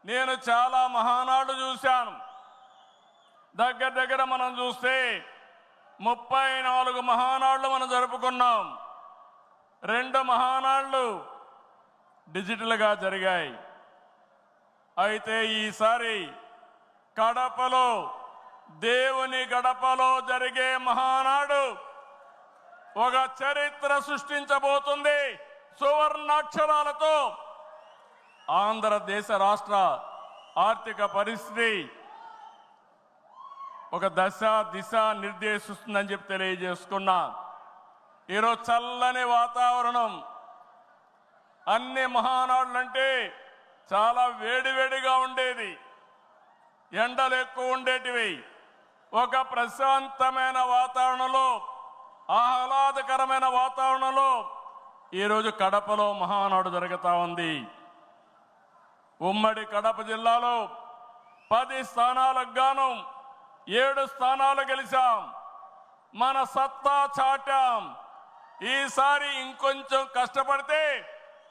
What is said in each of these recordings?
నేను చాలా మహానాడు చూశాను. దగ్గర మనం చూస్తే 34 మహానాడులు మనం జరుపుకున్నాం. 2 మహానాడులు డిజిటల్గా జరిగాయి. అయితే ఈసారి కడపలో, దేవుని గడపలో జరిగే మహానాడు ఒక చరిత్ర సృష్టించబోతుంది. సువర్ణాక్షరాలతో ఆంధ్రదేశ రాష్ట్ర ఆర్థిక పరిస్థితి ఒక దిశ నిర్దేశిస్తుందని చెప్పి తెలియజేసుకున్నా. ఈరోజు చల్లని వాతావరణం. అన్ని మహానాడులంటే చాలా వేడివేడిగా ఉండేది, ఎండలు ఎక్కువ ఉండేటివి. ఒక ప్రశాంతమైన వాతావరణంలో, ఆహ్లాదకరమైన వాతావరణంలో ఈరోజు కడపలో మహానాడు జరుగుతూ ఉంది. ఉమ్మడి కడప జిల్లాలో 10 స్థానాలకు గాను 7 స్థానాలు గెలిచాం. మన సత్తా చాటాం. ఈసారి ఇంకొంచెం కష్టపడితే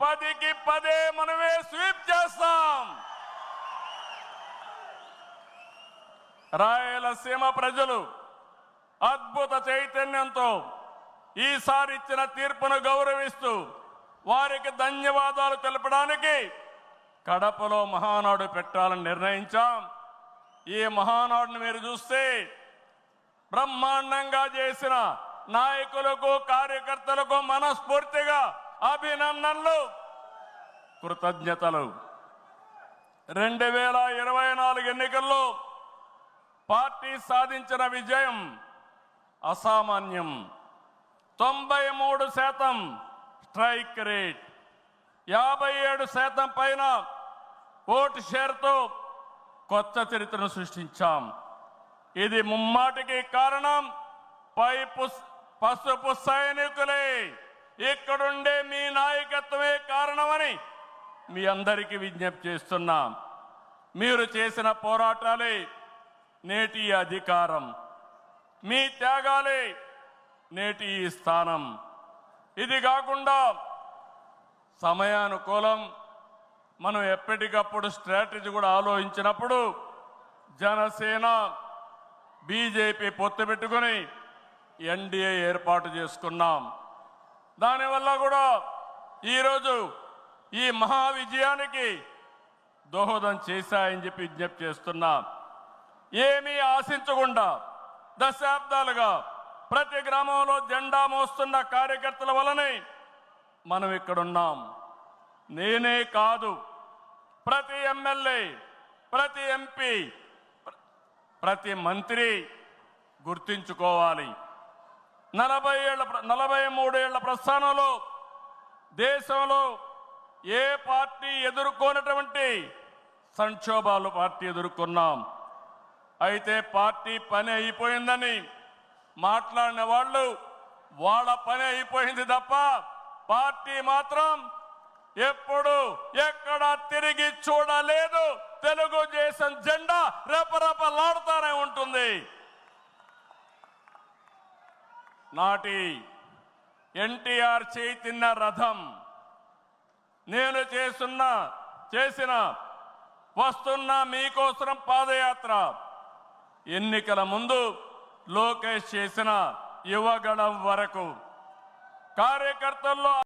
10కి 10 మనమే స్వీప్ చేస్తాం. రాయలసీమ ప్రజలు అద్భుత చైతన్యంతో ఈసారి ఇచ్చిన తీర్పును గౌరవిస్తూ వారికి ధన్యవాదాలు తెలపడానికి కడపలో మహానాడు పెట్టాలని నిర్ణయించాం. ఈ మహానాడును మీరు చూస్తే బ్రహ్మాండంగా చేసిన నాయకులకు, కార్యకర్తలకు మనస్ఫూర్తిగా అభినందనలు, కృతజ్ఞతలు. 2024 ఎన్నికల్లో పార్టీ సాధించిన విజయం అసామాన్యం. 93% స్ట్రైక్ రేట్, 57% పైన ఓటు షేర్తో కొత్త చరిత్రను సృష్టించాం. ఇది ముమ్మాటికి కారణం పసుపు సైనికులే. ఇక్కడుండే మీ నాయకత్వమే కారణమని మీ అందరికీ విజ్ఞప్తి చేస్తున్నాం. మీరు చేసిన పోరాటాలే నేటి అధికారం, మీ త్యాగాలే నేటి ఈ స్థానం. ఇది కాకుండా సమయానుకూలం మనం ఎప్పటికప్పుడు స్ట్రాటజీ కూడా ఆలోచించినప్పుడు జనసేన, బీజేపీ పొత్తు పెట్టుకుని ఎన్డీఏ ఏర్పాటు చేసుకున్నాం. దానివల్ల కూడా ఈరోజు ఈ మహా విజయానికి దోహదం చేశాయని చెప్పి విజ్ఞప్తి చేస్తున్నాం. ఏమీ ఆశించకుండా దశాబ్దాలుగా ప్రతి గ్రామంలో జెండా మోస్తున్న కార్యకర్తల వలనే మనం ఇక్కడున్నాం. నేనే కాదు, ప్రతి ఎమ్మెల్యే, ప్రతి ఎంపీ, ప్రతి మంత్రి గుర్తించుకోవాలి. 43 ఏళ్ల ప్రస్థానంలో దేశంలో ఏ పార్టీ ఎదుర్కొన్నటువంటి సంక్షోభాలు పార్టీ ఎదుర్కొన్నాం. అయితే పార్టీ పని అయిపోయిందని మాట్లాడిన వాళ్ళు వాళ్ళ పని అయిపోయింది తప్ప పార్టీ మాత్రం ఎప్పుడు ఎక్కడ తిరిగి చూడలేదు. తెలుగుదేశం జెండా రెపరెపలాడుతూనే ఉంటుంది. నాటి ఎన్టీఆర్ చైతన్య రథం నేను చేసిన వస్తున్న మీకోసం పాదయాత్ర, ఎన్నికల ముందు లోకేష్ చేసిన యువగళం వరకు కార్యకర్తల్లో